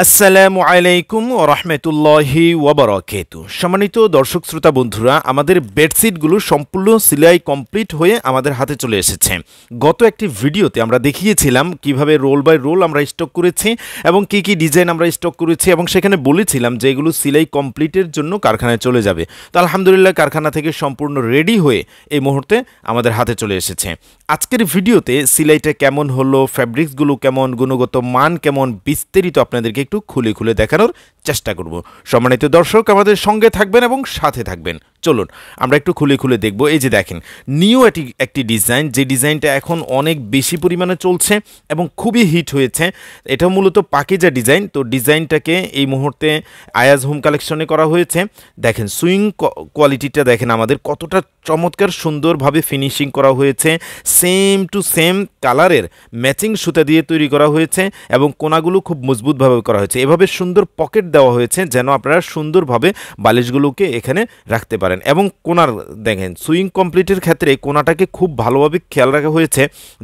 আসসালামু আলাইকুম ওয়া রাহমাতুল্লাহি ওয়া বারাকাতুহু। সম্মানিত দর্শক শ্রোতা বন্ধুরা, আমাদের বেডশিটগুলো সম্পূর্ণ সেলাই কমপ্লিট হয়ে আমাদের হাতে চলে এসেছে। গত একটি ভিডিওতে আমরা দেখিয়েছিলাম কিভাবে রোল বাই রোল আমরা স্টক করেছি এবং কি কি ডিজাইন আমরা স্টক করেছি, এবং সেখানে বলেছিলাম যে এগুলো সেলাই কমপ্লিটের জন্য কারখানায় চলে যাবে। তো আলহামদুলিল্লাহ কারখানা থেকে সম্পূর্ণ রেডি হয়ে এই মুহূর্তে আমাদের হাতে চলে এসেছে। আজকের ভিডিওতে সেলাইটা কেমন হলো, ফ্যাব্রিক্সগুলো কেমন, গুণগত মান কেমন, বিস্তারিত আপনাদেরকে একটু খুলে খুলে দেখানোর চেষ্টা করব। সম্মানিত দর্শক আমাদের সঙ্গে থাকবেন এবং সাথে থাকবেন। চলুন আমরা একটু খুলে খুলে দেখব। এই যে দেখেন, নিউ একটি ডিজাইন, যে ডিজাইনটা এখন অনেক বেশি পরিমাণে চলছে এবং খুবই হিট হয়েছে। এটা মূলত পাকিজা ডিজাইন। তো ডিজাইনটাকে এই মুহূর্তে আয়াজ হোম কালেকশনে করা হয়েছে। দেখেন সুইং কোয়ালিটিটা দেখেন আমাদের কতটা চমৎকার সুন্দরভাবে ফিনিশিং করা হয়েছে। সেম টু সেম কালারের ম্যাচিং সুতা দিয়ে তৈরি করা হয়েছে এবং কোনাগুলো খুব মজবুতভাবে করা হয়েছে। এভাবে সুন্দর পকেট দেওয়া হয়েছে যেন আপনারা সুন্দরভাবে বালিশগুলোকে এখানে রাখতে পারেন। এবং কোনার দেখেন সুইং কমপ্লিটের ক্ষেত্রে কোনাটাকে খুব ভালোভাবে খেয়াল রাখা হয়েছে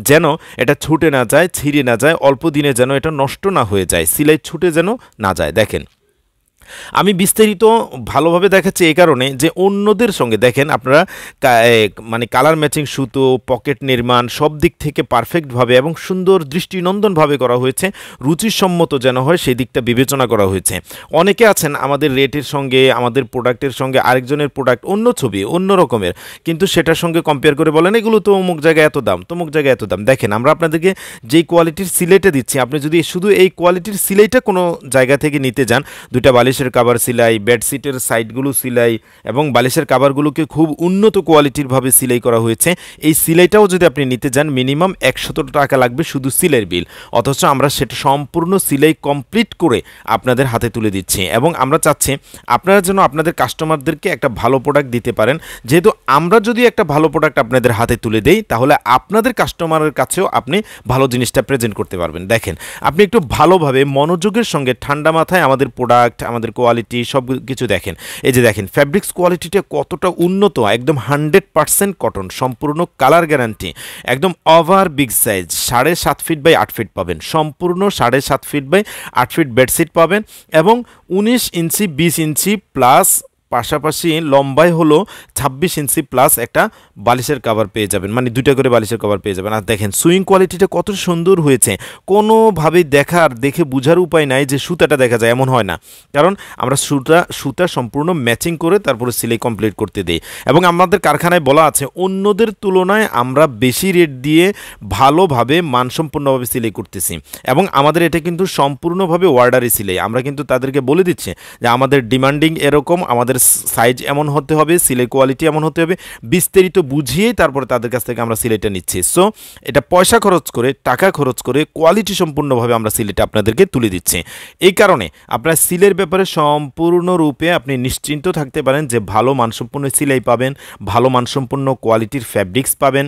যেন এটা ছুটে না যায়, ছিঁড়ে না যায়, অল্প দিনে যেন এটা নষ্ট না হয়ে যায়, সিলাই ছুটে যেন না যায়। দেখেন আমি বিস্তারিত ভালোভাবে দেখাচ্ছি এই কারণে যে অন্যদের সঙ্গে দেখেন আপনারা মানে কালার ম্যাচিং সুতো, পকেট নির্মাণ সব দিক থেকে পারফেক্টভাবে এবং সুন্দর দৃষ্টিনন্দনভাবে করা হয়েছে, রুচিসম্মত যেন হয় সেই দিকটা বিবেচনা করা হয়েছে। অনেকে আছেন আমাদের রেটের সঙ্গে, আমাদের প্রোডাক্টের সঙ্গে আরেকজনের প্রোডাক্ট অন্য ছবি অন্য রকমের, কিন্তু সেটার সঙ্গে কম্পেয়ার করে বলেন এগুলো তো অমুক জায়গায় এত দাম, তমুক জায়গায় এত দাম। দেখেন আমরা আপনাদেরকে যেই কোয়ালিটির সিলাইটা দিচ্ছি, আপনি যদি শুধু এই কোয়ালিটির সিলাইটা কোনো জায়গা থেকে নিতে যান, দুইটা বালিশের কাভার সিলাই, বেডশিটের সাইডগুলো সিলাই এবং বালিশের কাভারগুলোকে খুব উন্নত কোয়ালিটিরভাবে সিলাই করা হয়েছে। এই সিলাইটাও যদি আপনি নিতে যান মিনিমাম 100 টাকা লাগবে শুধু সিলাইয়ের বিল, অথচ আমরা সেটা সম্পূর্ণ সিলাই কমপ্লিট করে আপনাদের হাতে তুলে দিচ্ছি। এবং আমরা চাচ্ছি আপনারা যেন আপনাদের কাস্টমারদেরকে একটা ভালো প্রোডাক্ট দিতে পারেন। যেহেতু আমরা যদি একটা ভালো প্রোডাক্ট আপনাদের হাতে তুলে দেই তাহলে আপনাদের কাস্টমারের কাছেও আপনি ভালো জিনিসটা প্রেজেন্ট করতে পারবেন। দেখেন আপনি একটু ভালোভাবে মনোযোগের সঙ্গে ঠান্ডা মাথায় আমাদের প্রোডাক্ট, আমাদের কোয়ালিটি সব কিছু দেখেন। এই যে দেখেন ফ্যাব্রিক্স কোয়ালিটিটা কতটা উন্নত, একদম 100% কটন, সম্পূর্ণ কালার গ্যারান্টি, একদম over big size 7.5 feet by 8 feet পাবেন, সম্পূর্ণ 7.5 ফিট বাই 8 ফিট বেডশিট পাবেন এবং 19 ইঞ্চি 20 ইঞ্চি প্লাস পাশাপাশি লম্বায় হলো 26 ইঞ্চি প্লাস একটা বালিশের কভার পেয়ে যাবেন, মানে দুইটা করে বালিশের কভার পেয়ে যাবেন। আর দেখেন সুইং কোয়ালিটিটা কত সুন্দর হয়েছে, কোনোভাবেই দেখে বোঝার উপায় নাই যে সুতাটা দেখা যায়, এমন হয় না, কারণ আমরা সুতা সম্পূর্ণ ম্যাচিং করে তারপরে সেলাই কমপ্লিট করতে দিই। এবং আমাদের কারখানায় বলা আছে অন্যদের তুলনায় আমরা বেশি রেট দিয়ে ভালোভাবে মানসম্পন্নভাবে সেলাই করতেছি এবং আমাদের এটা কিন্তু সম্পূর্ণভাবে অর্ডারি সেলাই। আমরা কিন্তু তাদেরকে বলে দিচ্ছি যে আমাদের ডিমান্ডিং এরকম, আমাদের সাইজ এমন হতে হবে, সেলাই কোয়ালিটি এমন হতে হবে, বিস্তারিত বুঝিয়েই তারপরে তাদের কাছ থেকে আমরা সেলাইটা নিচ্ছি। সো এটা পয়সা খরচ করে, টাকা খরচ করে কোয়ালিটি সম্পূর্ণভাবে আমরা সেলাইটা আপনাদেরকে তুলে দিচ্ছি। এই কারণে আপনার সিলের ব্যাপারে সম্পূর্ণরূপে আপনি নিশ্চিন্ত থাকতে পারেন যে ভালো মানসম্পন্ন সেলাই পাবেন, ভালো মানসম্পন্ন কোয়ালিটির ফ্যাব্রিক্স পাবেন,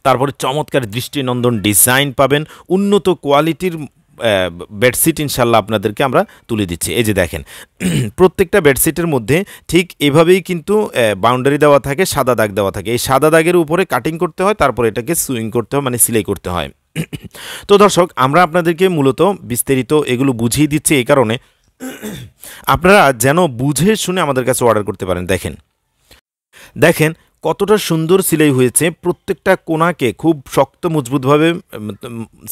তারপরে চমৎকার দৃষ্টিনন্দন ডিজাইন পাবেন, উন্নত কোয়ালিটির বেডশিট ইনশাল্লাহ আপনাদেরকে আমরা তুলে দিচ্ছি। এই যে দেখেন প্রত্যেকটা বেডশিটের মধ্যে ঠিক এভাবেই কিন্তু বাউন্ডারি দেওয়া থাকে, সাদা দাগ দেওয়া থাকে। এই সাদা দাগের উপরে কাটিং করতে হয়, তারপরে এটাকে সুইং করতে হয়, মানে সেলাই করতে হয়। তো দর্শক আমরা আপনাদেরকে মূলত বিস্তারিত এগুলো বুঝিয়ে দিচ্ছি এই কারণে আপনারা যেন বুঝে শুনে আমাদের কাছে অর্ডার করতে পারেন। দেখেন কতটা সুন্দর সেলাই হয়েছে, প্রত্যেকটা কোনাকে খুব শক্ত মজবুতভাবে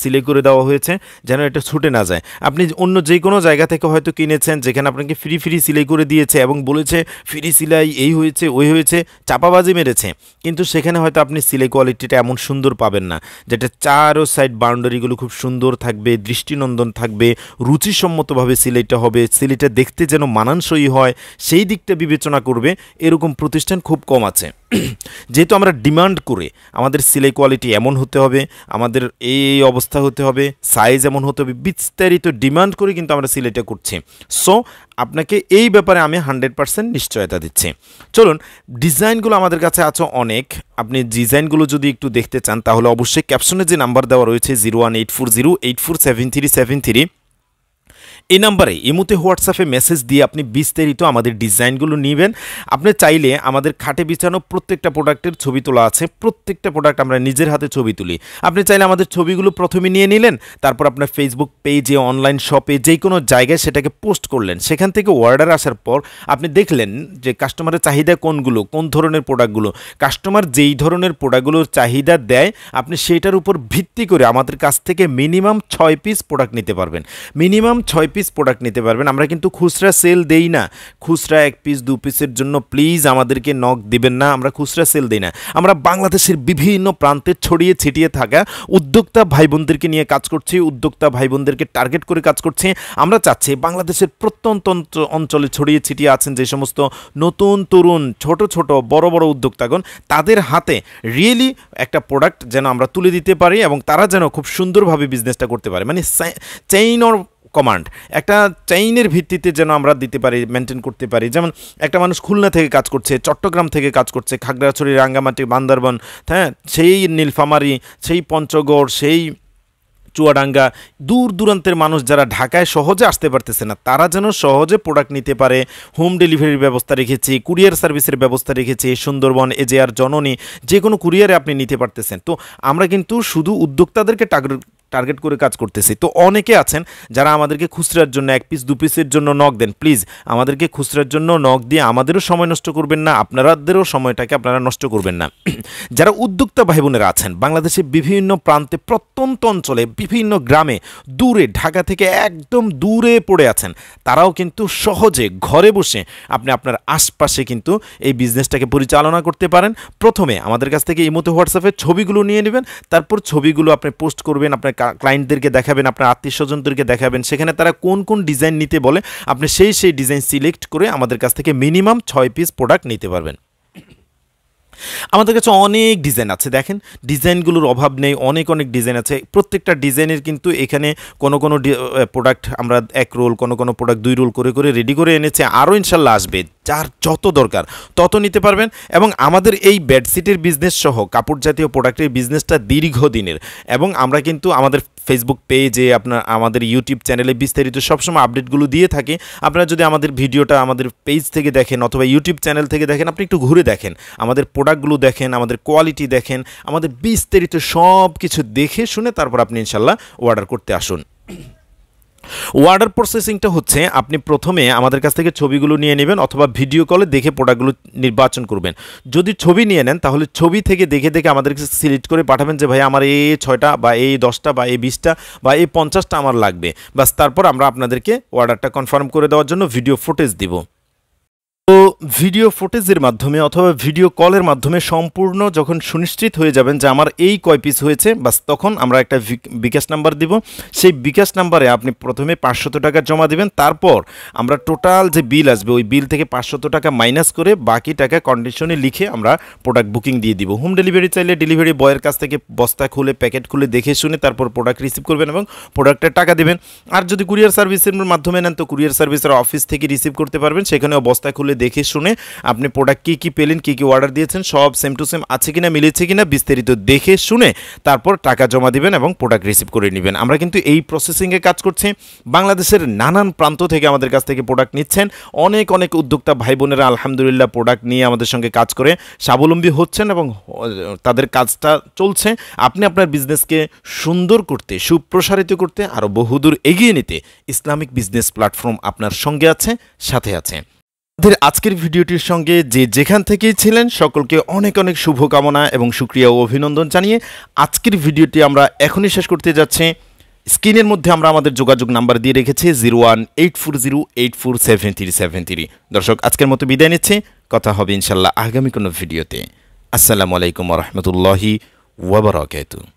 সেলাই করে দেওয়া হয়েছে যেন এটা ছুটে না যায়। আপনি অন্য যে কোনো জায়গা থেকে হয়তো কিনেছেন যেখানে আপনাকে ফ্রি সেলাই করে দিয়েছে এবং বলেছে ফ্রি সেলাই, এই হয়েছে ওই হয়েছে, চাপাবাজি মেরেছে, কিন্তু সেখানে হয়তো আপনি সেলাই কোয়ালিটিটা এমন সুন্দর পাবেন না, যেটা চারো সাইড বাউন্ডারিগুলো খুব সুন্দর থাকবে, দৃষ্টিনন্দন থাকবে, রুচিসম্মতভাবে সেলাইটা হবে, সেলাইটা দেখতে যেন মানানসই হয় সেই দিকটা বিবেচনা করবে এরকম প্রতিষ্ঠান খুব কম আছে। যেহেতু আমরা ডিমান্ড করে আমাদের সেলাই কোয়ালিটি এমন হতে হবে, আমাদের এই অবস্থা হতে হবে, সাইজ এমন হতে হবে, বিস্তারিত ডিমান্ড করে কিন্তু আমরা সেলাইটা করছি। সো আপনাকে এই ব্যাপারে আমি 100% নিশ্চয়তা দিচ্ছি। চলুন ডিজাইনগুলো আমাদের কাছে আছে অনেক, আপনি ডিজাইনগুলো যদি একটু দেখতে চান তাহলে অবশ্যই ক্যাপশনে যে নাম্বার দেওয়া রয়েছে 01840847373 এই নাম্বারে ইমোতে হোয়াটসঅ্যাপে মেসেজ দিয়ে আপনি বিস্তারিত আমাদের ডিজাইনগুলো নেবেন। আপনি চাইলে আমাদের খাটে বিছানো প্রত্যেকটা প্রোডাক্টের ছবি তোলা আছে, প্রত্যেকটা প্রোডাক্ট আমরা নিজের হাতে ছবি তুলি। আপনি চাইলে আমাদের ছবিগুলো প্রথমে নিয়ে নিলেন, তারপর আপনার ফেসবুক পেজে, অনলাইন শপে, যে কোনো জায়গায় সেটাকে পোস্ট করলেন। সেখান থেকে অর্ডার আসার পর আপনি দেখলেন যে কাস্টমারের চাহিদা কোনগুলো, কোন ধরনের প্রোডাক্টগুলো, কাস্টমার যেই ধরনের প্রোডাক্টগুলোর চাহিদা দেয় আপনি সেইটার উপর ভিত্তি করে আমাদের কাছ থেকে মিনিমাম 6 পিস প্রোডাক্ট নিতে পারবেন। মিনিমাম 6 পিস প্রোডাক্ট নিতে পারবেন। আমরা কিন্তু খুচরা সেল দেই না। খুচরা 1 পিস 2 পিসের জন্য প্লিজ আমাদেরকে নক দিবেন না। আমরা খুচরা সেল দেই না। আমরা বাংলাদেশের বিভিন্ন প্রান্তে ছড়িয়ে ছিটিয়ে থাকা উদ্যোক্তা ভাই বোনদেরকে নিয়ে কাজ করছি, উদ্যোক্তা ভাই বোনদেরকে টার্গেট করে কাজ করছি। আমরা চাচ্ছি বাংলাদেশের প্রত্যন্ত অঞ্চলে ছড়িয়ে ছিটিয়ে আছেন যে সমস্ত নতুন তরুণ ছোট ছোট বড় বড় উদ্যোক্তাগণ, তাদের হাতে রিয়েলি একটা প্রোডাক্ট যেন আমরা তুলে দিতে পারি এবং তারা যেন খুব সুন্দরভাবে বিজনেসটা করতে পারে। মানে চেইন অর কমান্ড, একটা চেইনের ভিত্তিতে যেন আমরা দিতে পারি, মেনটেন করতে পারি। যেমন একটা মানুষ খুলনা থেকে কাজ করছে, চট্টগ্রাম থেকে কাজ করছে, খাগড়াছড়ি, রাঙ্গামাটি, বান্দরবান, হ্যাঁ, সেই নীলফামারী, সেই পঞ্চগড়, সেই চুয়াডাঙ্গা, দূর দূরান্তের মানুষ যারা ঢাকায় সহজে আসতে পারতেছে না, তারা যেন সহজে প্রোডাক্ট নিতে পারে। হোম ডেলিভারির ব্যবস্থা রেখেছি, কুরিয়ার সার্ভিসের ব্যবস্থা রেখেছি। সুন্দরবন, এজেআর, জননী, যে কোনো কুরিয়ারে আপনি নিতে পারতেছেন। তো আমরা কিন্তু শুধু উদ্যোক্তাদেরকে টার্গেট করে কাজ করতেছি। তো অনেকে আছেন যারা আমাদেরকে খুচরার জন্য 1 পিস 2 পিসের জন্য নক দেন। প্লিজ আমাদেরকে খুচরার জন্য নক দিয়ে আমাদেরও সময় নষ্ট করবেন না, আপনাদেরও সময়টাকে আপনারা নষ্ট করবেন না। যারা উদ্যোক্তা ভাই বোনেরা আছেন বাংলাদেশের বিভিন্ন প্রান্তে, প্রত্যন্ত অঞ্চলে, বিভিন্ন গ্রামে, দূরে, ঢাকা থেকে একদম দূরে পড়ে আছেন, তারাও কিন্তু সহজে ঘরে বসে আপনি আপনার আশপাশে কিন্তু এই বিজনেসটাকে পরিচালনা করতে পারেন। প্রথমে আমাদের কাছ থেকে ইমোতে হোয়াটসঅ্যাপে ছবিগুলো নিয়ে নেবেন, তারপর ছবিগুলো আপনি পোস্ট করবেন, আপনার ক্লায়েন্টদেরকে দেখাবেন, আপনার আত্মীয় স্বজনদেরকে দেখাবেন। সেখানে তারা কোন কোন ডিজাইন নিতে বলে আপনি সেই ডিজাইন সিলেক্ট করে আমাদের কাছ থেকে মিনিমাম 6 পিস প্রোডাক্ট নিতে পারবেন। আমাদের কাছে অনেক ডিজাইন আছে, দেখেন ডিজাইনগুলোর অভাব নেই, অনেক ডিজাইন আছে। প্রত্যেকটা ডিজাইনের কিন্তু এখানে কোনো প্রোডাক্ট আমরা 1 রোল, কোনো প্রোডাক্ট 2 রোল করে রেডি করে এনেছে। আরও ইনশাল্লাহ আসবে, যার যত দরকার তত নিতে পারবেন। এবং আমাদের এই বেডশিটের বিজনেস সহ কাপড় জাতীয় প্রোডাক্টের বিজনেসটা দীর্ঘদিনের, এবং আমরা কিন্তু আমাদের ফেসবুক পেজে, আমাদের ইউটিউব চ্যানেলে বিস্তারিত সবসময় আপডেটগুলো দিয়ে থাকি। আপনারা যদি আমাদের ভিডিওটা আমাদের পেজ থেকে দেখেন অথবা ইউটিউব চ্যানেল থেকে দেখেন, আপনি একটু ঘুরে দেখেন, আমাদের প্রোডাক্টগুলো দেখেন, আমাদের কোয়ালিটি দেখেন, আমাদের বিস্তারিত সব কিছু দেখে শুনে তারপর আপনি ইনশাল্লাহ অর্ডার করতে আসুন। অর্ডার প্রসেসিংটা হচ্ছে, আপনি প্রথমে আমাদের কাছ থেকে ছবিগুলো নিয়ে নেবেন অথবা ভিডিও কলে দেখে প্রোডাক্টগুলো নির্বাচন করবেন। যদি ছবি নিয়ে নেন তাহলে ছবি থেকে দেখে আমাদেরকে সিলেক্ট করে পাঠাবেন যে ভাই আমার এই 6টা বা এই 10টা বা এই 20টা বা এই 50টা আমার লাগবে। বাস তারপর আমরা আপনাদেরকে অর্ডারটা কনফার্ম করে দেওয়ার জন্য ভিডিও ফুটেজ দিব। তো ভিডিও ফুটেজের মাধ্যমে অথবা ভিডিও কলের মাধ্যমে সম্পূর্ণ যখন সুনিশ্চিত হয়ে যাবেন যে আমার এই কয় পিস হয়েছে, বাস তখন আমরা একটা বিকাশ নাম্বার দিব। সেই বিকাশ নাম্বারে আপনি প্রথমে 500 টাকা জমা দিবেন। তারপর আমরা টোটাল যে বিল আসবে ওই বিল থেকে 500 টাকা মাইনাস করে বাকি টাকা কন্ডিশনে লিখে আমরা প্রোডাক্ট বুকিং দিয়ে দিব। হোম ডেলিভারি চাইলে ডেলিভারি বয়ের কাছ থেকে বস্তা খুলে, প্যাকেট খুলে দেখে শুনে তারপর প্রোডাক্ট রিসিভ করবেন এবং প্রোডাক্টের টাকা দেবেন। আর যদি কুরিয়ার সার্ভিসের মাধ্যমে নেন তো কুরিয়ার সার্ভিসের অফিস থেকে রিসিভ করতে পারবেন। সেখানেও বস্তা খুলে দেখে শুনে আপনি প্রোডাক্ট কী পেলেন, কী অর্ডার দিয়েছেন, সব সেম টু সেম আছে কিনা, মিলেছে কিনা বিস্তারিত দেখে শুনে তারপর টাকা জমা দিবেন এবং প্রোডাক্ট রিসিভ করে নেবেন। আমরা কিন্তু এই প্রসেসিংয়ে কাজ করছি। বাংলাদেশের নানান প্রান্ত থেকে আমাদের কাছ থেকে প্রোডাক্ট নিচ্ছেন অনেক উদ্যোক্তা ভাই বোনেরা আলহামদুলিল্লাহ প্রোডাক্ট নিয়ে আমাদের সঙ্গে কাজ করে স্বাবলম্বী হচ্ছেন এবং তাদের কাজটা চলছে। আপনি আপনার বিজনেসকে সুন্দর করতে, সুপ্রসারিত করতে, আরও বহুদূর এগিয়ে নিতে ইসলামিক বিজনেস প্ল্যাটফর্ম আপনার সঙ্গে আছে, সাথে আছে। আজকের ভিডিওটির সঙ্গে যেখান থেকেই ছিলেন সকলকে অনেক শুভকামনা এবং শুকরিয়া ও অভিনন্দন জানিয়ে আজকের ভিডিওটি আমরা এখনই শেষ করতে যাচ্ছি। স্ক্রিনের মধ্যে আমরা আমাদের যোগাযোগ নাম্বার দিয়ে রেখেছি 0184084737। দর্শক আজকের মতো বিদায় নিচ্ছি, কথা হবে ইনশাল্লাহ আগামী কোনো ভিডিওতে। আসসালামু আলাইকুম ওয়া রাহমাতুল্লাহি ওয়া বারাকাতুহু।